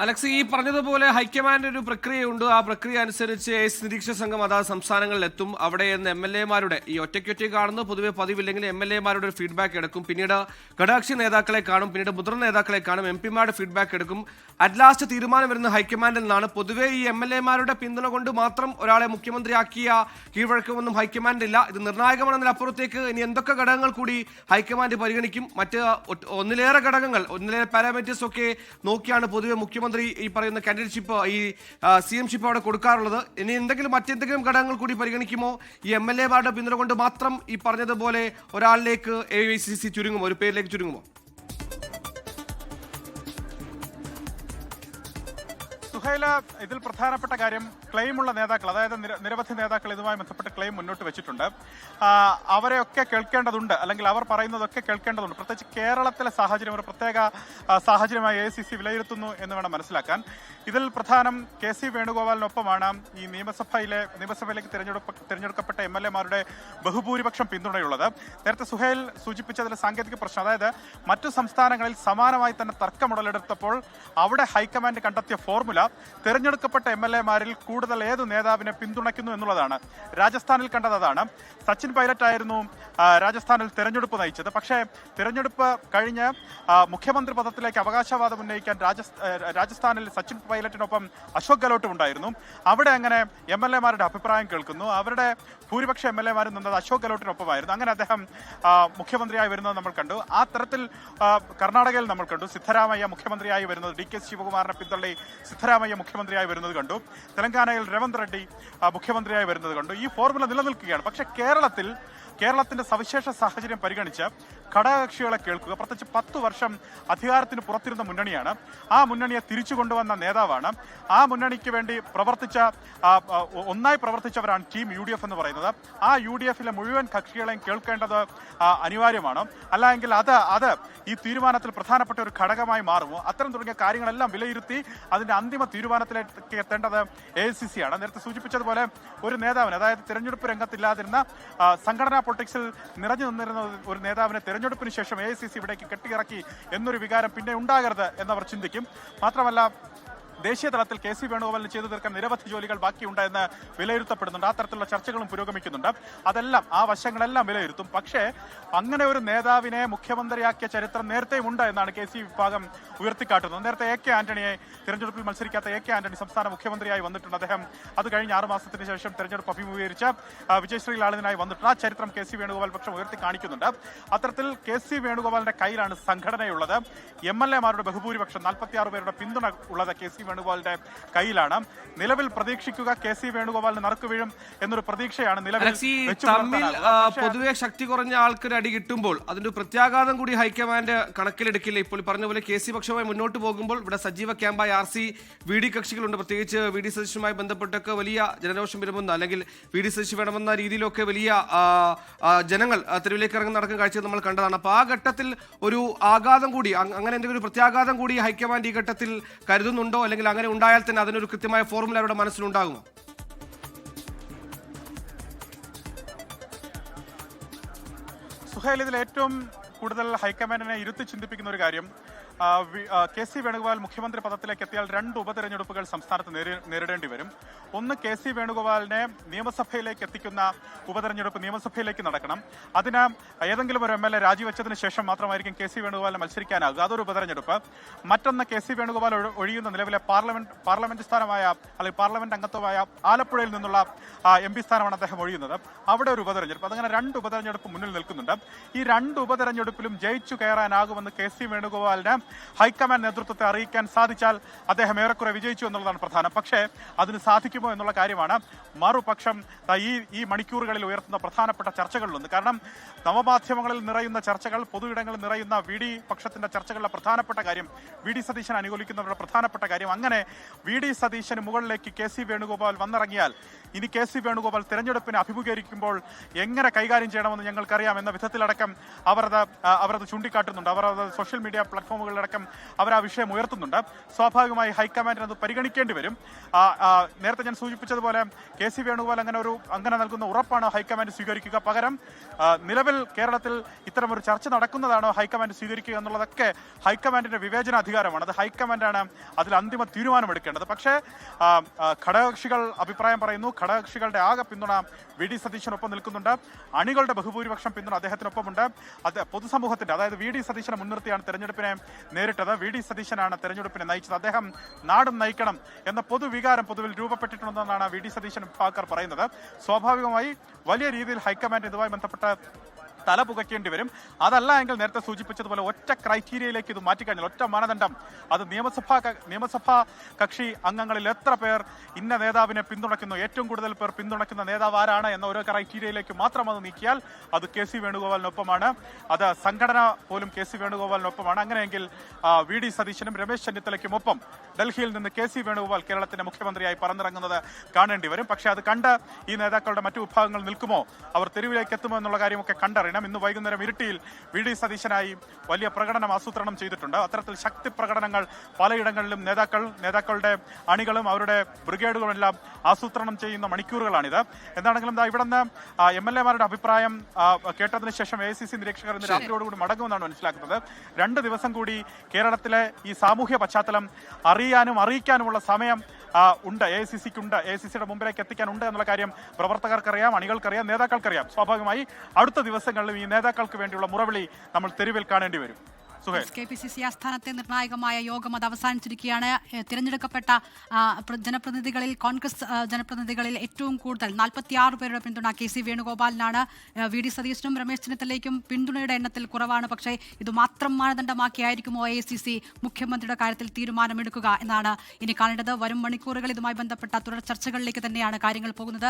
Alex, ഈ പറഞ്ഞതുപോലെ high command ഒരു പ്രക്രിയയുണ്ട്. ആ പ്രക്രിയ അനുസരിച്ച് നിരീക്ഷക സംഘം അതാത് സംസ്ഥാനങ്ങളിൽ എത്തും. അവിടെ നിന്ന് MLA-മാരുടെ ഈ ഒറ്റയ്ക്ക് കാണുന്നത് പൊതുവെ പതിവില്ലെങ്കിൽ MLA-മാരുടെ ഒരു ഫീഡ്ബാക്ക് എടുക്കും. പിന്നീട് ഘടകകക്ഷി നേതാക്കളെ കാണും, പിന്നീട് മുതിർന്ന നേതാക്കളെ കാണും, MP-മാരുടെ ഫീഡ്ബാക്ക് എടുക്കും. അറ്റ് ലാസ്റ്റ് തീരുമാനം വരുന്ന ഹൈക്കമാൻഡിൽ നിന്നാണ്. പൊതുവെ ഈ MLA-മാരുടെ പിന്തുണ കൊണ്ട് മാത്രം ഒരാളെ മുഖ്യമന്ത്രിയാക്കിയ കീഴ്വഴക്കമൊന്നും ഹൈക്കമാൻഡില്ല. ഇത് നിർണായകമാണെന്നതിനപ്പുറത്തേക്ക് ഇനി എന്തൊക്കെ ഘടകങ്ങൾ കൂടി ഹൈക്കമാൻഡ് പരിഗണിക്കും, മറ്റ് ഒന്നിലേറെ ഘടകങ്ങൾ, ഒന്നിലേറെ പാരാമീറ്റേഴ്സ് ഒക്കെ നോക്കിയാണ് പൊതുവെ മുഖ്യമന്ത്രി ഈ പറയുന്ന കാൻഡിഡേറ്റ്ഷിപ്പ്, ഈ CM ഷിപ്പ് അവിടെ കൊടുക്കാറുള്ളത്. ഇനി മറ്റെന്തെങ്കിലും ഘടകങ്ങൾ കൂടി പരിഗണിക്കുമോ? ഈ MLA-മാരുടെ പിന്തുണ കൊണ്ട് മാത്രം ഈ പറഞ്ഞതുപോലെ ഒരാളിലേക്ക് AICC ചുരുങ്ങുമോ, ഒരു പേരിലേക്ക് ചുരുങ്ങുമോ? സുഹൈല, ഇതിൽ പ്രധാനപ്പെട്ട കാര്യം ക്ലെയിമുള്ള നേതാക്കൾ, അതായത് നിരവധി നേതാക്കൾ ഇതുമായി ബന്ധപ്പെട്ട് ക്ലെയിം മുന്നോട്ട് വെച്ചിട്ടുണ്ട്. അവരെയൊക്കെ കേൾക്കേണ്ടതുണ്ട്, അല്ലെങ്കിൽ അവർ പറയുന്നതൊക്കെ കേൾക്കേണ്ടതുണ്ട്. പ്രത്യേകിച്ച് കേരളത്തിലെ സാഹചര്യം ഒരു പ്രത്യേക സാഹചര്യമായി AICC വിലയിരുത്തുന്നു എന്ന് വേണം മനസ്സിലാക്കാൻ. ഇതിൽ പ്രധാനം KC വേണുഗോപാലിനൊപ്പമാണ് ഈ നിയമസഭയിലേക്ക് തിരഞ്ഞെടുക്കപ്പെട്ട MLA-മാരുടെ ബഹുഭൂരിപക്ഷം പിന്തുണയുള്ളത്. നേരത്തെ സുഹൈൽ സൂചിപ്പിച്ചതിലെ സാങ്കേതിക പ്രശ്നം, അതായത് മറ്റു സംസ്ഥാനങ്ങളിൽ സമാനമായി തന്നെ തർക്കമുടലെടുത്തപ്പോൾ അവിടെ ഹൈക്കമാൻഡ് കണ്ടെത്തിയ ഫോർമുല തിരഞ്ഞെടുക്കപ്പെട്ട MLA-മാരിൽ കൂടുതൽ ഏത് നേതാവിനെ പിന്തുണയ്ക്കുന്നു എന്നുള്ളതാണ്. രാജസ്ഥാനിൽ കണ്ടതാണ്. സച്ചിൻ പൈലറ്റ് ആയിരുന്നു രാജസ്ഥാനിൽ തിരഞ്ഞെടുപ്പ് നയിച്ചത്. പക്ഷേ തിരഞ്ഞെടുപ്പ് കഴിഞ്ഞ് മുഖ്യമന്ത്രി പദത്തിലേക്ക് അവകാശവാദം ഉന്നയിക്കാൻ രാജസ്ഥാനിൽ സച്ചിൻ പൈലറ്റിനൊപ്പം അശോക് ഗെഹ്ലോട്ടും ഉണ്ടായിരുന്നു. അവിടെ അങ്ങനെ MLA-മാരുടെ അഭിപ്രായം കേൾക്കുന്നു. അവരുടെ ഭൂരിപക്ഷ MLA-മാരും നിന്നത് അശോക് ഗെഹ്ലോട്ടിനൊപ്പമായിരുന്നു. അങ്ങനെ അദ്ദേഹം മുഖ്യമന്ത്രിയായി വരുന്നത് നമ്മൾ കണ്ടു. ആ തരത്തിൽ കർണാടകയിൽ നമ്മൾ കണ്ടു. സിദ്ധരാമയ്യ മുഖ്യമന്ത്രിയായി വരുന്നത്, DK ശിവകുമാറിനെ പിന്തള്ളി സിദ്ധരാമയ്യ മുഖ്യമന്ത്രിയായി വരുന്നത് കണ്ടു. തെലങ്കാനയിൽ രേവന്ത് റെഡ്ഡി മുഖ്യമന്ത്രിയായി വരുന്നത് കണ്ടു. ഈ ഫോർമുല നിലനിൽക്കുകയാണ്. പക്ഷേ കേരളത്തിന്റെ സവിശേഷ സാഹചര്യം പരിഗണിച്ച് ഘടകകക്ഷികളെ കേൾക്കുക, പ്രത്യേകിച്ച് 10 വർഷം അധികാരത്തിന് പുറത്തിരുന്ന മുന്നണിയാണ്. ആ മുന്നണിയെ തിരിച്ചു കൊണ്ടുവന്ന നേതാവാണ്. ആ മുന്നണിക്ക് വേണ്ടി ഒന്നായി പ്രവർത്തിച്ചവരാണ് ടീം UDF എന്ന് പറയുന്നത്. ആ UDF-ലെ മുഴുവൻ കക്ഷികളെയും കേൾക്കേണ്ടത് അനിവാര്യമാണ്. അല്ലെങ്കിൽ അത് ഈ തീരുമാനത്തിൽ പ്രധാനപ്പെട്ട ഒരു ഘടകമായി മാറുമോ? അത്തരം തുടങ്ങിയ കാര്യങ്ങളെല്ലാം വിലയിരുത്തി അതിന്റെ അന്തിമ തീരുമാനത്തിലേക്ക് എത്തേണ്ടത് AICC ആണ്. നേരത്തെ സൂചിപ്പിച്ചതുപോലെ ഒരു നേതാവിന്, അതായത് തിരഞ്ഞെടുപ്പ് രംഗത്തില്ലാതിരുന്ന സംഘടനാ പൊളിറ്റിക്സിൽ നിറഞ്ഞു നിന്നിരുന്ന ഒരു നേതാവിനെ തെരഞ്ഞെടുപ്പിന് ശേഷം AICC ഇവിടേക്ക് കെട്ടിയിറക്കി എന്നൊരു വികാരം പിന്നെ ഉണ്ടാകരുത് എന്നവർ ചിന്തിക്കും. മാത്രമല്ല, ദേശീയ തലത്തിൽ KC വേണുഗോപാലിന് ചെയ്തു തീർക്കാൻ നിരവധി ജോലികൾ ബാക്കിയുണ്ടെന്ന് വിലയിരുത്തപ്പെടുന്നുണ്ട്. ആ തരത്തിലുള്ള ചർച്ചകളും പുരോഗമിക്കുന്നുണ്ട്. അതെല്ലാം, ആ വശങ്ങളെല്ലാം വിലയിരുത്തും. പക്ഷേ അങ്ങനെ ഒരു നേതാവിനെ മുഖ്യമന്ത്രിയാക്കിയ ചരിത്രം നേരത്തെയും ഉണ്ട് എന്നാണ് KC വിഭാഗം ഉയർത്തിക്കാട്ടുന്നത്. നേരത്തെ AK ആന്റണിയെ, തിരഞ്ഞെടുപ്പിൽ മത്സരിക്കാത്ത AK ആന്റണി സംസ്ഥാന മുഖ്യമന്ത്രിയായി വന്നിട്ടുണ്ട്. അദ്ദേഹം അത് കഴിഞ്ഞ് 6 മാസത്തിന് ശേഷം തിരഞ്ഞെടുപ്പ് അഭിമുഖീകരിച്ച് വിജയശ്രീ ലാളിതനായി വന്നിട്ടുണ്ട്. ആ ചരിത്രം KC വേണുഗോപാൽ പക്ഷം ഉയർത്തി കാണിക്കുന്നുണ്ട്. അത്തരത്തിൽ KC വേണുഗോപാലിന്റെ കയ്യിലാണ് സംഘടനയുള്ളത്. MLA-മാരുടെ ബഹുഭൂരിപക്ഷം 46 പേരുടെ പിന്തുണ ഉള്ളത് KC വേണുഗോപാലിന്റെ കയ്യിലാണ്. നിലവിൽ പ്രതീക്ഷിക്കുക KC വേണുഗോപാലിന് നറുക്ക് വീഴും എന്നൊരു പ്രതീക്ഷയാണ് നിലവിൽ. പൊതുവെ ശക്തി കുറഞ്ഞ ആൾക്കൊരു അടി കിട്ടുമ്പോൾ അതിന്റെ പ്രത്യാഘാതം കൂടി ഹൈക്കമാൻഡ് കണക്കിലെടുക്കില്ല. ഇപ്പോൾ പറഞ്ഞ പോലെ KC പക്ഷമായി മുന്നോട്ട് പോകുമ്പോൾ ഇവിടെ സജീവ ക്യാമ്പായ RC-VD കക്ഷികളുണ്ട്. പ്രത്യേകിച്ച് VD സതീശുമായി ബന്ധപ്പെട്ടൊക്കെ വലിയ ജനരോഷം വരുമെന്ന്, അല്ലെങ്കിൽ VD സതീശ് വേണമെന്ന രീതിയിലൊക്കെ വലിയ ജനങ്ങൾ തെരുവിലേക്ക് ഇറങ്ങി നടക്കുന്ന കാഴ്ച നമ്മൾ കണ്ടതാണ്. അപ്പോൾ ആ ഘട്ടത്തിൽ ഒരു ആഘാതം കൂടി, അങ്ങനെ എന്തെങ്കിലും ഒരു പ്രത്യാഘാതം കൂടി ഹൈക്കമാൻഡ് ഈ ഘട്ടത്തിൽ കരുതുന്നുണ്ടോ? അല്ലെങ്കിൽ അങ്ങനെ ഉണ്ടായാൽ തന്നെ അതിനൊരു കൃത്യമായ ഫോർമുല അവരുടെ മനസ്സിലുണ്ടാകുമോ? സുഹൈൽ, ഇതിൽ ഏറ്റവും കൂടുതൽ ഹൈക്കമാൻഡിനെ ഇരുത്തി ചിന്തിപ്പിക്കുന്ന ഒരു കാര്യം, KC വേണുഗോപാൽ മുഖ്യമന്ത്രി പദത്തിലേക്ക് എത്തിയാൽ 2 ഉപതെരഞ്ഞെടുപ്പുകൾ സംസ്ഥാനത്ത് നേരിടേണ്ടി വരും. ഒന്ന്, KC വേണുഗോപാലിനെ നിയമസഭയിലേക്ക് എത്തിക്കുന്ന ഉപതെരഞ്ഞെടുപ്പ് നിയമസഭയിലേക്ക് നടക്കണം. അതിന് ഏതെങ്കിലും ഒരു MLA രാജിവെച്ചതിന് ശേഷം മാത്രമായിരിക്കും KC വേണുഗോപാലിനെ മത്സരിക്കാനാകുക. അതൊരു ഉപതെരഞ്ഞെടുപ്പ്. മറ്റൊന്ന്, KC വേണുഗോപാൽ ഒഴിയുന്ന നിലവിലെ പാർലമെന്റ് സ്ഥാനമായ, അല്ലെങ്കിൽ പാർലമെന്റ് അംഗത്വമായ ആലപ്പുഴയിൽ നിന്നുള്ള MP സ്ഥാനമാണ് അദ്ദേഹം ഒഴിയുന്നത്. അവിടെ ഒരു ഉപതെരഞ്ഞെടുപ്പ്. അതങ്ങനെ 2 ഉപതെരഞ്ഞെടുപ്പ് മുന്നിൽ നിൽക്കുന്നുണ്ട്. ഈ 2 ഉപതെരഞ്ഞെടുപ്പിലും ജയിച്ചു കയറാനാകുമെന്ന് KC വേണുഗോപാലിന് ഹൈക്കമാൻഡ് നേതൃത്വത്തെ അറിയിക്കാൻ സാധിച്ചാൽ അദ്ദേഹം ഏറെക്കുറെ വിജയിച്ചു എന്നുള്ളതാണ് പ്രധാനം. പക്ഷേ അതിന് സാധിക്കുമോ എന്നുള്ള കാര്യമാണ് മറുപക്ഷം ഈ മണിക്കൂറുകളിൽ ഉയർത്തുന്ന പ്രധാനപ്പെട്ട ചർച്ചകളിലൊന്ന്. കാരണം നവമാധ്യമങ്ങളിൽ നിറയുന്ന ചർച്ചകൾ, പൊതുയിടങ്ങളിൽ നിറയുന്ന VD പക്ഷത്തിന്റെ ചർച്ചകളിലെ പ്രധാനപ്പെട്ട കാര്യം, VD സതീശനെ അനുകൂലിക്കുന്നവരുടെ പ്രധാനപ്പെട്ട കാര്യം, അങ്ങനെ VD സതീശന് മുകളിലേക്ക് KC വേണുഗോപാൽ വന്നിറങ്ങിയാൽ ഇനി KC വേണുഗോപാൽ തിരഞ്ഞെടുപ്പിനെ അഭിമുഖീകരിക്കുമ്പോൾ എങ്ങനെ കൈകാര്യം ചെയ്യണമെന്ന് ഞങ്ങൾക്കറിയാം എന്ന വിധത്തിലടക്കം അവരത് ചൂണ്ടിക്കാട്ടുന്നുണ്ട്. അവർ അത് സോഷ്യൽ മീഡിയ പ്ലാറ്റ്ഫോമുകൾ ചാനലുകളിലടക്കം അവർ ആ വിഷയം ഉയർത്തുന്നുണ്ട്. സ്വാഭാവികമായി ഹൈക്കമാൻഡിന് അത് പരിഗണിക്കേണ്ടി വരും. നേരത്തെ ഞാൻ സൂചിപ്പിച്ചതുപോലെ KC വേണുഗോപാൽ അങ്ങനെ നൽകുന്ന ഉറപ്പാണ് ഹൈക്കമാൻഡ് സ്വീകരിക്കുക. പകരം നിലവിൽ കേരളത്തിൽ ഇത്തരമൊരു ചർച്ച നടക്കുന്നതാണോ ഹൈക്കമാൻഡ് സ്വീകരിക്കുക എന്നുള്ളതൊക്കെ ഹൈക്കമാൻഡിന്റെ വിവേചനാധികാരമാണ്. അത് ഹൈക്കമാൻഡാണ് അതിൽ അന്തിമ തീരുമാനമെടുക്കേണ്ടത്. പക്ഷേ ഘടകകക്ഷികൾ അഭിപ്രായം പറയുന്നു. ഘടകകക്ഷികളുടെ ആകെ പിന്തുണ VD സതീശനൊപ്പം നിൽക്കുന്നുണ്ട്. അണികളുടെ ബഹുഭൂരിപക്ഷം പിന്തുണ അദ്ദേഹത്തിനൊപ്പമുണ്ട്. അത് പൊതുസമൂഹത്തിന്റെ, അതായത് VD സതീശനെ മുൻനിർത്തിയാണ് തെരഞ്ഞെടുപ്പിനെ നേരിട്ടത്. VD സതീശനാണ് തെരഞ്ഞെടുപ്പിനെ നയിച്ചത്. അദ്ദേഹം നാടും നയിക്കണം എന്ന പൊതുവികാരം പൊതുവിൽ രൂപപ്പെട്ടിട്ടുണ്ടെന്നാണ് VD സതീശൻ വിഭാഗക്കാർ പറയുന്നത്. സ്വാഭാവികമായി വലിയ രീതിയിൽ ഹൈക്കമാൻഡ് ഇതുമായി ബന്ധപ്പെട്ട തല പുകയ്ക്കേണ്ടി വരും. അതല്ല എങ്കിൽ നേരത്തെ സൂചിപ്പിച്ചതുപോലെ ഒറ്റ ക്രൈറ്റീരിയയിലേക്ക് ഇത് മാറ്റിക്കഴിഞ്ഞാൽ, ഒറ്റ മാനദണ്ഡം, അത് നിയമസഭാ കക്ഷി അംഗങ്ങളിൽ എത്ര പേർ ഇന്ന നേതാവിനെ പിന്തുണയ്ക്കുന്നു, ഏറ്റവും കൂടുതൽ പേർ പിന്തുണയ്ക്കുന്ന നേതാവ് ആരാണ് എന്ന ഓരോ ക്രൈറ്റീരിയയിലേക്ക് മാത്രം അത് നീക്കിയാൽ അത് KC വേണുഗോപാലിനൊപ്പമാണ്. അത് സംഘടന പോലും KC വേണുഗോപാലിനൊപ്പമാണ്. അങ്ങനെയെങ്കിൽ VD സതീശനും രമേശ് ചെന്നിത്തലയ്ക്കുമൊപ്പം ഡൽഹിയിൽ നിന്ന് KC വേണുഗോപാൽ കേരളത്തിന്റെ മുഖ്യമന്ത്രിയായി പറന്നിറങ്ങുന്നത് കാണേണ്ടി വരും. പക്ഷേ അത് കണ്ട് ഈ നേതാക്കളുടെ മറ്റു വിഭാഗങ്ങൾ നിൽക്കുമോ, അവർ തെരുവിലേക്ക് എത്തുമോ എന്നുള്ള കാര്യമൊക്കെ കണ്ടറിയണം. ഇന്ന് വൈകുന്നേരം ഇരുട്ടിയിൽ VD സതീശനായി വലിയ പ്രകടനം ആസൂത്രണം ചെയ്തിട്ടുണ്ട്. അത്തരത്തിൽ ശക്തി പ്രകടനങ്ങൾ പലയിടങ്ങളിലും നേതാക്കളുടെ അണികളും അവരുടെ ബ്രിഗേഡുകളും എല്ലാം ആസൂത്രണം ചെയ്യുന്ന മണിക്കൂറുകളാണിത്. എന്താണെങ്കിലും ഇവിടെ നിന്ന് MLA-മാരുടെ അഭിപ്രായം കേട്ടതിന് ശേഷം AICC നിരീക്ഷകർ ഇന്ന് രാത്രിയോടുകൂടി മടങ്ങുമെന്നാണ് മനസ്സിലാക്കുന്നത്. 2 ദിവസം കൂടി കേരളത്തിലെ ഈ സാമൂഹ്യ പശ്ചാത്തലം അറിയാനും അറിയിക്കാനുമുള്ള സമയം ഉണ്ട്. AICC-ക്കുണ്ട്. AICC-യുടെ മുമ്പിലേക്ക് എത്തിക്കാനുണ്ട് എന്നുള്ള കാര്യം പ്രവർത്തകർക്കറിയാം, അണികൾക്കറിയാം, നേതാക്കൾക്കറിയാം. സ്വാഭാവികമായി അടുത്ത ദിവസങ്ങളിലും ഈ നേതാക്കൾക്ക് വേണ്ടിയുള്ള മുറവിളി നമ്മൾ തെരുവിൽ കാണേണ്ടി വരും. KPCC ആസ്ഥാനത്തെ നിർണായകമായ യോഗം അത് അവസാനിച്ചിരിക്കുകയാണ്. തിരഞ്ഞെടുക്കപ്പെട്ട ജനപ്രതിനിധികളിൽ, കോൺഗ്രസ് ജനപ്രതിനിധികളിൽ ഏറ്റവും കൂടുതൽ 46 പേരുടെ പിന്തുണ KC വേണുഗോപാലിനാണ്. VD സതീശനും രമേശ് ചെന്നിത്തലയ്ക്കും പിന്തുണയുടെ എണ്ണത്തിൽ കുറവാണ്. പക്ഷേ ഇത് മാത്രം മാനദണ്ഡമാക്കിയായിരിക്കുമോ AICC മുഖ്യമന്ത്രിയുടെ കാര്യത്തിൽ തീരുമാനമെടുക്കുക എന്നാണ് ഇനി കാണേണ്ടത്. വരും മണിക്കൂറുകൾ ഇതുമായി ബന്ധപ്പെട്ട തുടർ ചർച്ചകളിലേക്ക് തന്നെയാണ് കാര്യങ്ങൾ പോകുന്നത്.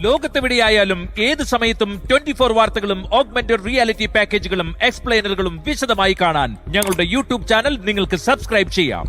ലോകത്തെവിടെയായാലും ഏത് സമയത്തും 24 വാർത്തകളും ഓഗ്മെന്റഡ് റിയാലിറ്റി പാക്കേജുകളും എക്സ്പ്ലെയിനറുകളും വിശദമായി കാണാൻ ഞങ്ങളുടെ YouTube ചാനൽ നിങ്ങൾക്ക് സബ്സ്ക്രൈബ് ചെയ്യാം.